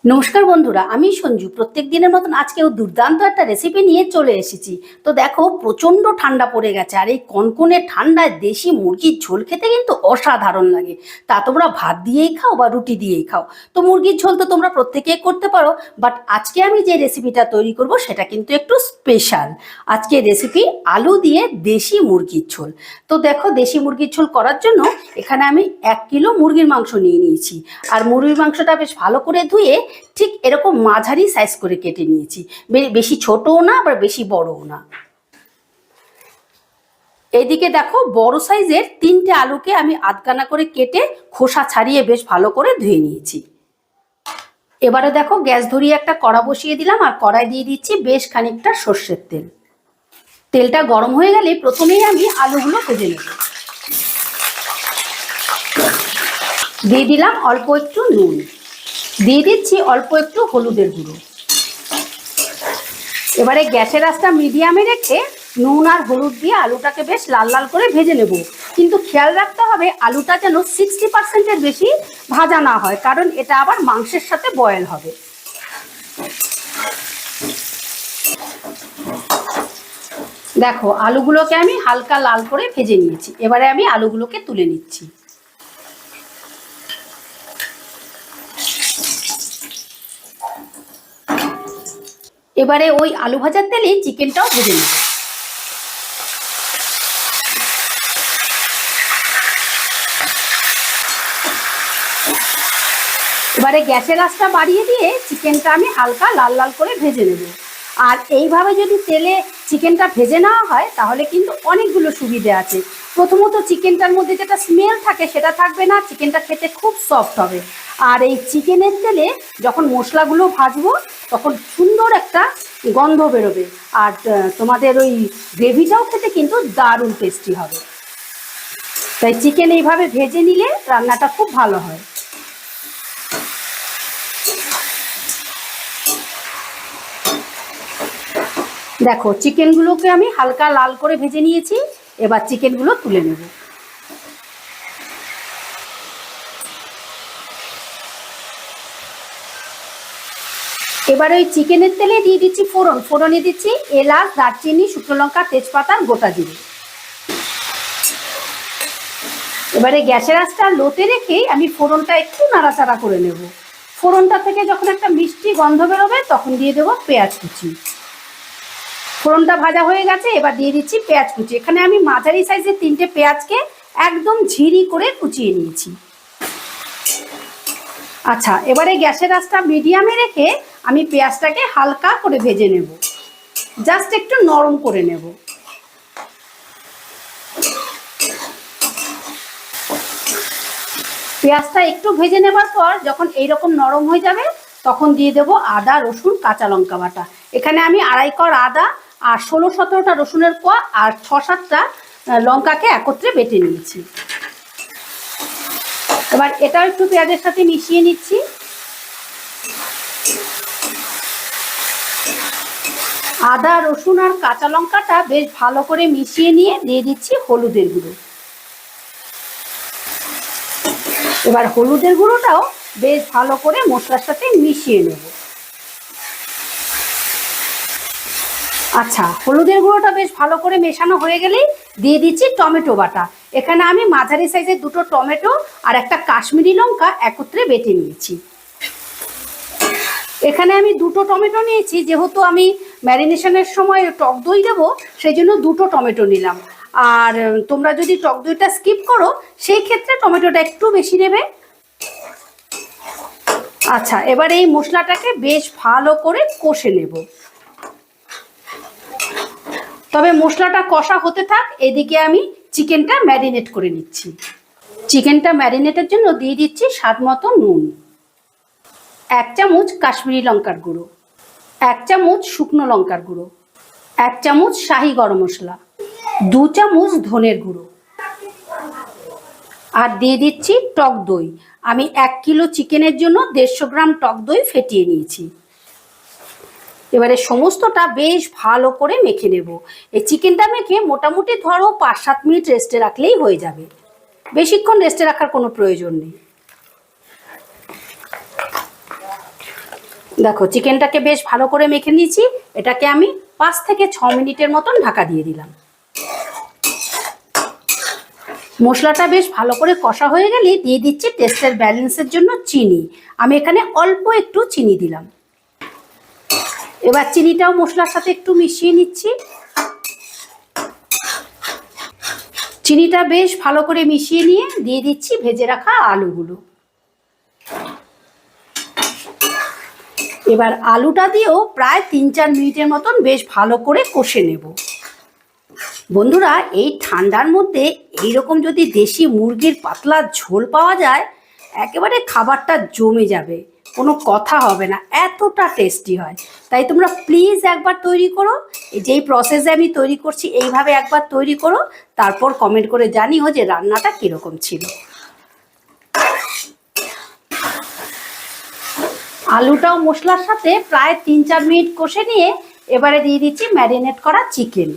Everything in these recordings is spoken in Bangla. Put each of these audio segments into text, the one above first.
নমস্কার বন্ধুরা, আমি সঞ্জু। প্রত্যেক দিনের মতন আজকেও দুর্দান্ত একটা রেসিপি নিয়ে চলে এসেছি। তো দেখো, প্রচণ্ড ঠান্ডা পড়ে গেছে, আর এই কনকনে ঠান্ডায় দেশি মুরগির ঝোল খেতে কিন্তু অসাধারণ লাগে। তা তোমরা ভাত দিয়েই খাও বা রুটি দিয়েই খাও। তো মুরগির ঝোল তো তোমরা প্রত্যেকেই করতে পারো, বাট আজকে আমি যে রেসিপিটা তৈরি করব সেটা কিন্তু একটু স্পেশাল। আজকে রেসিপি আলু দিয়ে দেশি মুরগির ঝোল। তো দেখো, দেশি মুরগির ঝোল করার জন্য এখানে আমি 1 কিলো মুরগির মাংস নিয়ে নিয়েছি। আর মুরগির মাংসটা বেশ ভালো করে ধুয়ে ঠিক এরকম মাঝারি সাইজ করে কেটে নিয়েছি। বেশি ছোটও না আবার বেশি বড়ও না। এইদিকে দেখো, বড় সাইজের 3টে আলুকে আমি আধখানা করে কেটে খোসা ছাড়িয়ে বেশ ভালো করে ধুয়ে নিয়েছি। এবারে দেখো, গ্যাস ধরিয়ে একটা কড়া বসিয়ে দিলাম, আর কড়াই দিয়ে দিচ্ছি বেশ খানিকটা সর্ষের তেল। তেলটা গরম হয়ে গেলে প্রথমেই আমি আলুগুলো ভেজে নেব। দিয়ে দিলাম অল্প একটু নুন, দিয়ে দিচ্ছি অল্প একটু হলুদের গুঁড়ো। এবারে গ্যাসের আঁচটা মিডিয়ামে রেখে নুন আর হলুদ দিয়ে আলুটাকে বেশ লাল লাল করে ভেজে নেব। কিন্তু খেয়াল রাখতে হবে আলুটা যেন 60%-এর বেশি ভাজা না হয়, কারণ এটা আবার মাংসের সাথে বয়েল হবে। দেখো, আলুগুলোকে আমি হালকা লাল করে ভেজে নিয়েছি। এবারে আমি আলুগুলোকে তুলে নিচ্ছি। এবারে ওই আলু ভাজার তেলে চিকেনটাও ভেজে নেব। এবারে গ্যাসের আঁচটা বাড়িয়ে দিয়ে চিকেনটা আমি হালকা লাল লাল করে ভেজে নেব। আর এইভাবে যদি তেলে চিকেনটা ভেজে নেওয়া হয় তাহলে কিন্তু অনেকগুলো সুবিধে আছে। প্রথমত, চিকেনটার মধ্যে যেটা স্মেল থাকে সেটা থাকবে না, চিকেনটা খেতে খুব সফট হবে। আর এই চিকেনের তেলে যখন মশলাগুলো ভাজবো তখন সুন্দর একটা গন্ধ বেরোবে। আর তোমাদের ওই গ্রেভিটাও খেতে কিন্তু দারুণ টেস্টি হবে। তাই চিকেন এইভাবে ভেজে নিলে রান্নাটা খুব ভালো হয়। দেখো, চিকেনগুলোকে আমি হালকা লাল করে ভেজে নিয়েছি। এবার চিকেনগুলো তুলে নেব। এবার ওই চিকেনের তেলে দিয়ে দিচ্ছি ফোড়ন। ফোড়নে দিচ্ছি এলাচ, দারচিনি, শুকনো লঙ্কা, তেজপাতা, গোটা জিরে। এবারে গ্যাসের আঁচটা লোতে রেখে আমি ফোড়নটা একটু নাড়াচাড়া করে নেব। ফোড়নটা থেকে যখন একটা মিষ্টি গন্ধ বেরোবে তখন দিয়ে দেবো পেঁয়াজ কুচি। ফোড়নটা ভাজা হয়ে গেছে, এবার দিয়ে দিচ্ছি পেঁয়াজ কুচি। এখানে আমি মাঝারি সাইজের 3টে পেঁয়াজকে একদম ঝিরি করে কুচিয়ে নিয়েছি। আচ্ছা, এবারে গ্যাসের আঁচটা মিডিয়ামে রেখে আমি পেঁয়াজটাকে হালকা করে ভেজে নেব, জাস্ট একটু নরম করে নেব। পেঁয়াজটা একটু ভেজে নেবার পর যখন এইরকম নরম হয়ে যাবে তখন দিয়ে দেব আদা, রসুন, কাঁচা লঙ্কা বাটা। এখানে আমি 2.5 কোয়া আদা আর 16-17টা রসুনের কোয়া আর 6-7টা লঙ্কাকে একত্রে বেটে নিয়েছি। এবার এটাও একটু পেঁয়াজের সাথে মিশিয়ে নিচ্ছি। আদা, রসুন আর কাঁচা লঙ্কাটা বেশ ভালো করে মিশিয়ে নিয়ে দিয়ে দিচ্ছি হলুদের গুঁড়ো। এবার হলুদের গুঁড়োটাও বেশ ভালো করে মশলার সাথে মিশিয়ে নেব। আচ্ছা, হলুদের গুঁড়োটা বেশ ভালো করে মেশানো হয়ে গেলেই দিয়ে দিচ্ছি টমেটো বাটা। এখানে আমি মাঝারি সাইজের 2টো টমেটো আর একটা কাশ্মীরি লঙ্কা একত্রে বেটে নিয়েছি। এখানে আমি 2টো টমেটো নিয়েছি, যেহেতু আমি ম্যারিনেশনের সময় টক দই দেবো সেই জন্য 2টো টমেটো নিলাম। আর তোমরা যদি টক দইটা স্কিপ করো সেই ক্ষেত্রে টমেটোটা একটু বেশি নেবে। আচ্ছা, এবার এই মশলাটাকে বেশ ভালো করে কষে নেব। তবে মশলাটা কষা হতে থাক, এদিকে আমি চিকেনটা ম্যারিনেট করে নিচ্ছি। চিকেনটা ম্যারিনেটের জন্য দিয়ে দিচ্ছি স্বাদ মতো নুন, 1 চামচ কাশ্মীরি লঙ্কার গুঁড়ো, 1 চামচ শুকনো লঙ্কার গুঁড়ো, 1 চামচ শাহি গরম মশলা, 2 চামচ ধনের গুঁড়ো, আর দিয়ে দিচ্ছি টক দই। আমি 1 কিলো চিকেনের জন্য 150 গ্রাম টক দই ফেটিয়ে নিয়েছি। এবারে সমস্তটা বেশ ভালো করে মেখে নেব। এই চিকেনটা মেখে মোটামুটি ধরো 5-7 মিনিট রেস্টে রাখলেই হয়ে যাবে, বেশিক্ষণ রেস্টে রাখার কোনো প্রয়োজন নেই। দেখো চিকেনটাকে বেশ ভালো করে মেখে নিয়েছি। এটাকে আমি 5 থেকে 6 মিনিটের মতন ঢাকা দিয়ে দিলাম। মশলাটা বেশ ভালো করে কষা হয়ে গেলে দিয়ে দিচ্ছি টেস্টের ব্যালেন্সের জন্য চিনি। আমি এখানে অল্প একটু চিনি দিলাম। এবার চিনিটাও মশলার সাথে একটু মিশিয়ে নিচ্ছি। চিনিটা বেশ ভালো করে মিশিয়ে নিয়ে দিয়ে দিচ্ছি ভেজে রাখা আলুগুলো। এবার আলুটা দিয়েও প্রায় 3-4 মিনিটের মতন বেশ ভালো করে কষে নেব। বন্ধুরা, এই ঠান্ডার মধ্যে এইরকম যদি দেশি মুরগির পাতলা ঝোল পাওয়া যায়, একেবারে খাবারটা জমে যাবে, কোনো কথা হবে না, এতটা টেস্টি হয়। তাই তোমরা প্লিজ একবার তৈরি করো। যেই প্রসেসে আমি তৈরি করছি এইভাবে একবার তৈরি করো, তারপর কমেন্ট করে জানিও যে রান্নাটা কীরকম ছিল। আলুটাও মশলার সাথে প্রায় 3-4 মিনিট কষে নিয়ে এবারে দিয়ে দিচ্ছি ম্যারিনেট করা চিকেন।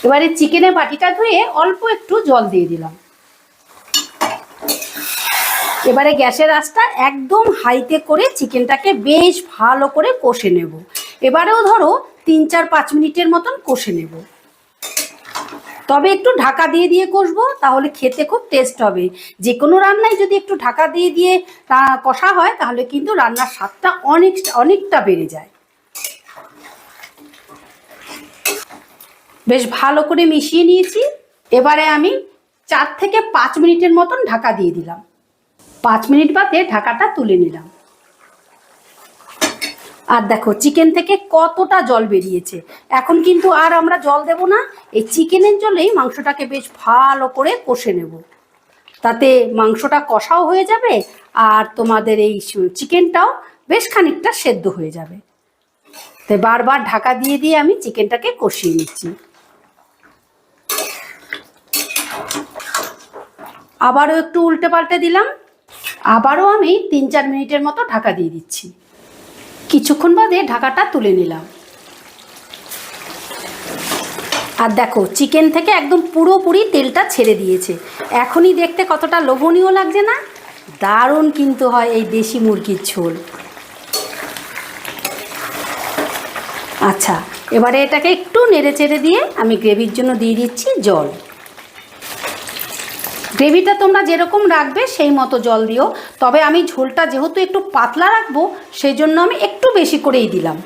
এবারে চিকেনের বাটিটা ধুয়ে অল্প একটু জল দিয়ে দিলাম। এবারে গ্যাসের আঁচটা একদম হাইতে করে চিকেনটাকে বেশ ভালো করে কষে নেব। এবারেও ধরো 3-4-5 মিনিটের মতন কষে নেব। তবে একটু ঢাকা দিয়ে দিয়ে কষবো, তাহলে খেতে খুব টেস্ট হবে। যে কোনো রান্নায় যদি একটু ঢাকা দিয়ে দিয়ে কষা হয় তাহলে কিন্তু রান্নার স্বাদটা অনেকটা বেড়ে যায়। বেশ ভালো করে মিশিয়ে নিয়েছি। এবারে আমি 4 থেকে 5 মিনিটের মতন ঢাকা দিয়ে দিলাম। 5 মিনিট বাদে ঢাকাটা তুলে নিলাম। আর দেখো চিকেন থেকে কতটা জল বেরিয়েছে। এখন কিন্তু আর আমরা জল দেব না, এই চিকেনের জলেই মাংসটাকে বেশ ভালো করে কষে নেব। তাতে মাংসটা কষাও হয়ে যাবে আর তোমাদের এই চিকেনটাও বেশ খানিকটা সেদ্ধ হয়ে যাবে। তাই বারবার ঢাকা দিয়ে দিয়ে আমি চিকেনটাকে কষিয়ে নিচ্ছি। আবারও একটু উল্টে পাল্টে দিলাম। আবারও আমি 3-4 মিনিটের মতো ঢাকা দিয়ে দিচ্ছি। কিছুক্ষণ বাদে ঢাকাটা তুলে নিলাম। আর দেখো চিকেন থেকে একদম পুরোপুরি তেলটা ছেড়ে দিয়েছে। এখনই দেখতে কতটা লোভনীয় লাগছে না? দারুণ কিন্তু হয় এই দেশি মুরগির ঝোল। আচ্ছা, এবারে এটাকে একটু নেড়ে চেড়ে দিয়ে আমি গ্রেভির জন্য দিয়ে দিচ্ছি জল। গ্রেভিটা তোমরা যেরকম রাখবে সেই মতো জল দিও। তবে আমি ঝোলটা যেহেতু একটু পাতলা রাখবো সেই জন্য আমি একটু বেশি করেই দিলাম।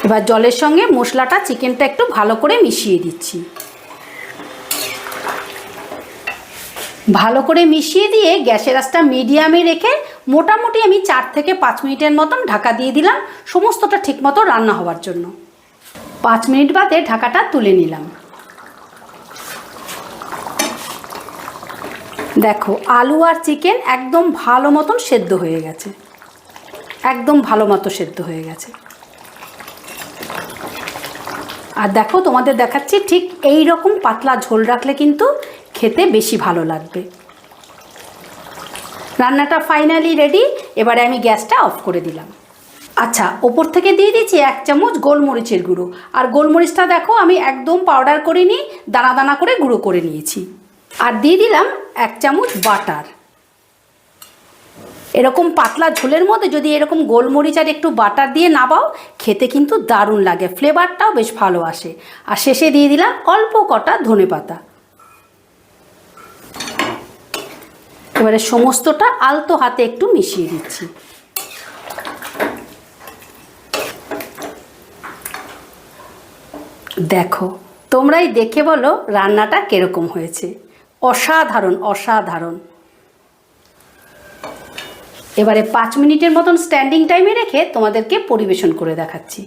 এবার জলের সঙ্গে মশলাটা চিকেনটা একটু ভালো করে মিশিয়ে দিচ্ছি। ভালো করে মিশিয়ে দিয়ে গ্যাসের আঁচটা মিডিয়ামে রেখে মোটামুটি আমি 4 থেকে 5 মিনিটের মতন ঢাকা দিয়ে দিলাম সমস্তটা ঠিকমতো রান্না হওয়ার জন্য। 5 মিনিট বাদে ঢাকাটা তুলে নিলাম। দেখো আলু আর চিকেন একদম ভালো মতন সেদ্ধ হয়ে গেছে, একদম ভালো মতো সেদ্ধ হয়ে গেছে। আর দেখো তোমাদের দেখাচ্ছি ঠিক এই রকম পাতলা ঝোল রাখলে কিন্তু খেতে বেশি ভালো লাগবে। রান্নাটা ফাইনালি রেডি। এবারে আমি গ্যাসটা অফ করে দিলাম। আচ্ছা, ওপর থেকে দিয়ে দিচ্ছি 1 চামচ গোলমরিচের গুঁড়ো। আর গোলমরিচটা দেখো আমি একদম পাউডার করিনি, দানা দানা করে গুঁড়ো করে নিয়েছি। আর দিয়ে দিলাম 1 চামচ বাটার। এরকম পাতলা ঝোলের মধ্যে যদি এরকম গোলমরিচ আর একটু বাটার দিয়ে নাবাও, খেতে কিন্তু দারুণ লাগে, ফ্লেভারটাও বেশ ভালো আসে। আর শেষে দিয়ে দিলাম অল্প কটা ধনেপাতা। এবারে সমস্তটা আলতো হাতে একটু মিশিয়ে দিচ্ছি। দেখো তোমরাই দেখে বলো রান্নাটা কিরকম হয়েছে। অসাধারণ অসাধারণ। এবারে 5 মিনিটের মতন স্ট্যান্ডিং টাইমে রেখে তোমাদেরকে পরিবেশন করে দেখাচ্ছি।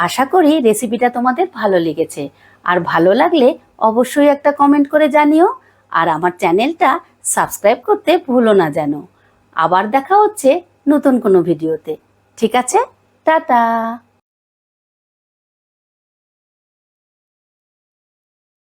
আশা করি রেসিপিটা তোমাদের ভালো লেগেছে। আর ভালো লাগলে অবশ্যই একটা কমেন্ট করে জানিও। আর আমার চ্যানেলটা সাবস্ক্রাইব করতে ভুলো না যেন। আবার দেখা হচ্ছে নতুন কোনো ভিডিওতে। ঠিক আছে, টাটা।